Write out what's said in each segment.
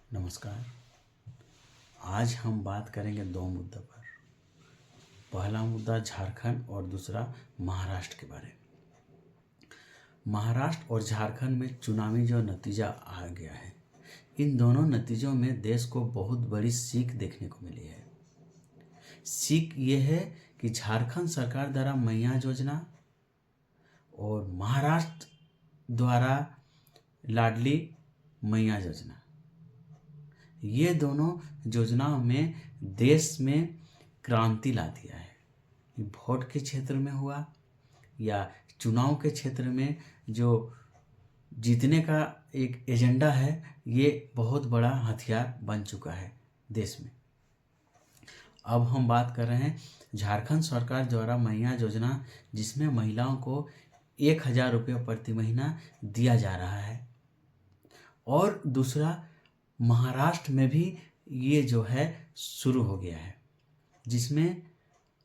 नमस्कार। आज हम बात करेंगे दो मुद्दों पर। पहला मुद्दा झारखंड और दूसरा महाराष्ट्र के बारे में। महाराष्ट्र और झारखंड में चुनावी जो नतीजा आ गया है, इन दोनों नतीजों में देश को बहुत बड़ी सीख देखने को मिली है। सीख ये है कि झारखंड सरकार द्वारा मैया योजना और महाराष्ट्र द्वारा लाडली मैया योजना, ये दोनों योजनाओं में देश में क्रांति ला दिया है। ये वोट के क्षेत्र में हुआ या चुनाव के क्षेत्र में जो जीतने का एक एजेंडा है, ये बहुत बड़ा हथियार बन चुका है देश में। अब हम बात कर रहे हैं झारखंड सरकार द्वारा मैया योजना, जिसमें महिलाओं को 1,000 रुपये प्रति महीना दिया जा रहा है। और दूसरा, महाराष्ट्र में भी ये जो है शुरू हो गया है, जिसमें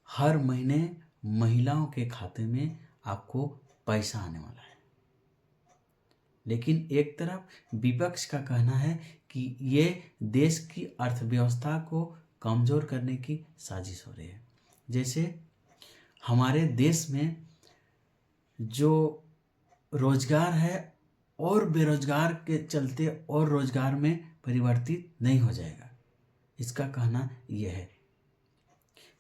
हर महीने महिलाओं के खाते में आपको पैसा आने वाला है। लेकिन एक तरफ विपक्ष का कहना है कि ये देश की अर्थव्यवस्था को कमज़ोर करने की साजिश हो रही है। जैसे हमारे देश में जो रोजगार है और बेरोजगार के चलते और रोजगार में परिवर्तित नहीं हो जाएगा, इसका कहना यह है।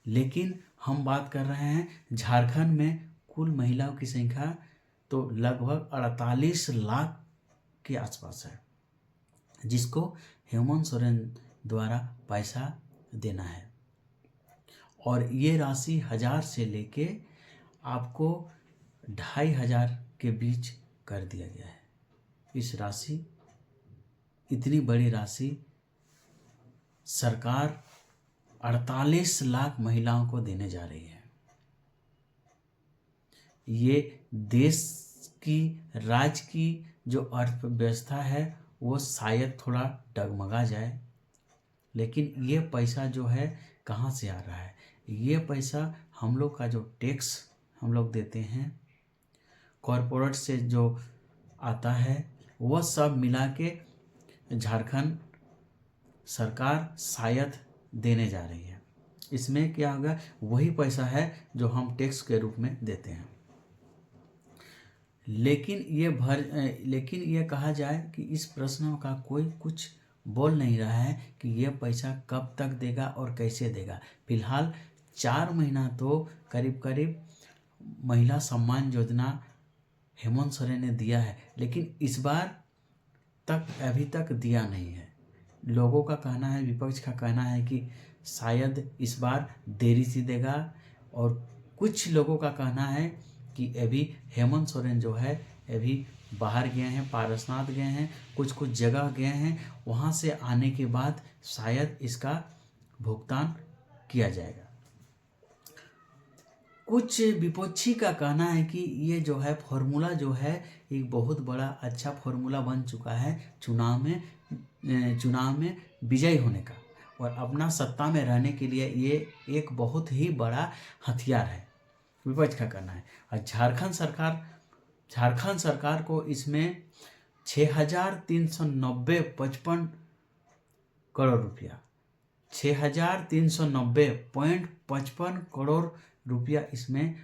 लेकिन हम बात कर रहे हैं झारखंड में कुल महिलाओं की संख्या तो लगभग 48 लाख के आसपास है, जिसको हेमंत सोरेन द्वारा पैसा देना है। और ये राशि 1,000 से लेके आपको 2,500 के बीच कर दिया गया है। इस राशि, इतनी बड़ी राशि सरकार 48 लाख महिलाओं को देने जा रही है। ये देश की, राज्य की जो अर्थव्यवस्था है वो शायद थोड़ा डगमगा जाए, लेकिन ये पैसा जो है कहाँ से आ रहा है? ये पैसा हम लोग का जो टैक्स हम लोग देते हैं, कॉरपोरेट से जो आता है, वह सब मिला के झारखंड सरकार शायद देने जा रही है। इसमें क्या होगा? वही पैसा है जो हम टैक्स के रूप में देते हैं। लेकिन ये कहा जाए कि इस प्रश्न का कोई कुछ बोल नहीं रहा है कि ये पैसा कब तक देगा और कैसे देगा। फिलहाल 4 महीना तो करीब करीब महिला सम्मान योजना हेमंत सोरेन ने दिया है, लेकिन इस बार तक अभी तक दिया नहीं है। लोगों का कहना है, विपक्ष का कहना है कि शायद इस बार देरी से देगा, और कुछ लोगों का कहना है कि अभी हेमंत सोरेन जो है अभी बाहर गए हैं, पारसनाथ गए हैं, कुछ जगह गए हैं, वहाँ से आने के बाद शायद इसका भुगतान किया जाएगा। कुछ विपक्षी का कहना है कि ये जो है फॉर्मूला जो है एक बहुत बड़ा अच्छा फॉर्मूला बन चुका है चुनाव में विजयी होने का, और अपना सत्ता में रहने के लिए ये एक बहुत ही बड़ा हथियार है, विपक्ष का कहना है। और झारखंड सरकार को इसमें 6,390.55 करोड़ रुपया, 6,390.55 करोड़ रुपया इसमें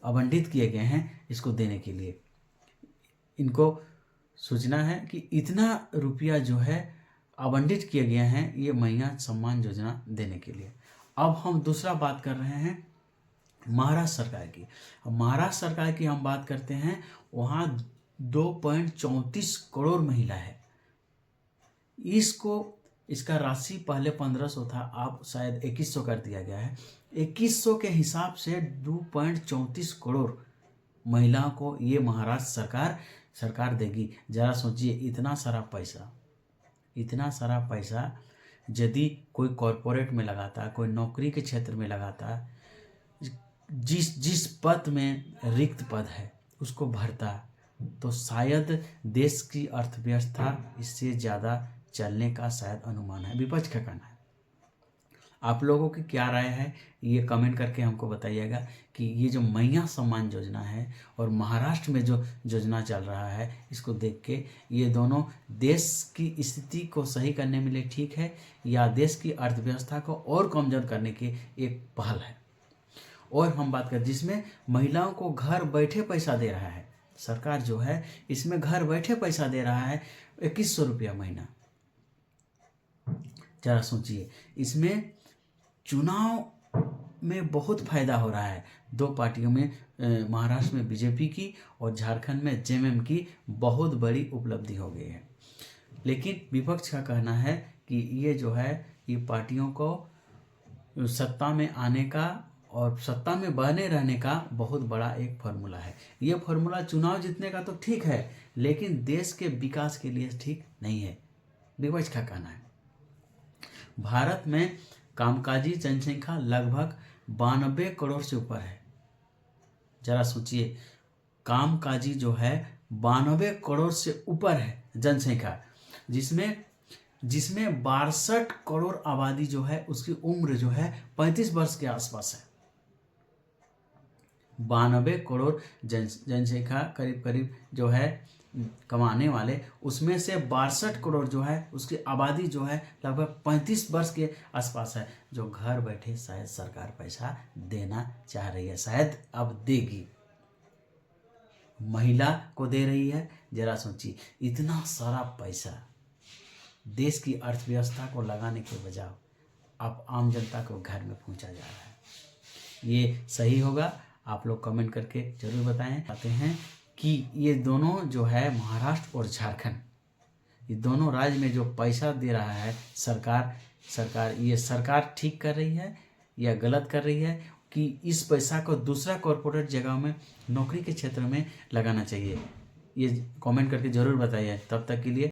आवंटित किए गए हैं इसको देने के लिए। इनको सूचना है कि इतना रुपया जो है आवंटित किए गए हैं ये मैया सम्मान योजना देने के लिए। अब हम दूसरा बात कर रहे हैं महाराष्ट्र सरकार की। महाराष्ट्र सरकार की हम बात करते हैं, वहाँ 2.34 करोड़ महिला है। इसका राशि पहले 1,500 था, अब शायद 2,100 कर दिया गया है। 2,100 के हिसाब से 2.34 करोड़ महिलाओं को ये महाराष्ट्र सरकार देगी। ज़रा सोचिए, इतना सारा पैसा यदि कोई कॉरपोरेट में लगाता, कोई नौकरी के क्षेत्र में लगाता, जिस पद में रिक्त पद है उसको भरता, तो शायद देश की अर्थव्यवस्था इससे ज़्यादा चलने का शायद अनुमान है, विपक्ष का कहना है। आप लोगों की क्या राय है ये कमेंट करके हमको बताइएगा कि ये जो मैया सम्मान योजना है और महाराष्ट्र में जो योजना चल रहा है, इसको देख के ये दोनों देश की स्थिति को सही करने में लिए ठीक है या देश की अर्थव्यवस्था को और कमजोर करने की एक पहल है। और हम बात करें जिसमें महिलाओं को घर बैठे पैसा दे रहा है सरकार, जो है इसमें घर बैठे पैसा दे रहा है 2100 रुपया महीना। जरा सोचिए, इसमें चुनाव में बहुत फायदा हो रहा है। दो पार्टियों में महाराष्ट्र में बीजेपी की और झारखंड में जेएमएम की बहुत बड़ी उपलब्धि हो गई है। लेकिन विपक्ष का कहना है कि ये जो है ये पार्टियों को सत्ता में आने का और सत्ता में बने रहने का बहुत बड़ा एक फार्मूला है। ये फार्मूला चुनाव जीतने का तो ठीक है, लेकिन देश के विकास के लिए ठीक नहीं है, विपक्ष का कहना है। भारत में कामकाजी जनसंख्या लगभग 92 करोड़ से ऊपर है। जरा सोचिए, कामकाजी जो है 92 करोड़ से ऊपर है जनसंख्या, जिसमें 62 करोड़ आबादी जो है उसकी उम्र जो है 35 वर्ष के आसपास है। 92 करोड़ जनसंख्या करीब जो है कमाने वाले, उसमें से 62 करोड़ जो है उसकी आबादी जो है लगभग 35 वर्ष के आसपास है, जो घर बैठे शायद सरकार पैसा देना चाह रही है, शायद अब देगी, महिला को दे रही है। जरा सोचिए, इतना सारा पैसा देश की अर्थव्यवस्था को लगाने के बजाय अब आम जनता को घर में पहुंचा जा रहा है। ये सही होगा? आप लोग कमेंट करके जरूर बताएं। कहते हैं कि ये दोनों जो है महाराष्ट्र और झारखंड, ये दोनों राज्य में जो पैसा दे रहा है सरकार ये सरकार ठीक कर रही है या गलत कर रही है कि इस पैसा को दूसरा कॉर्पोरेट जगह में नौकरी के क्षेत्र में लगाना चाहिए? ये कमेंट करके ज़रूर बताइए। तब तक के लिए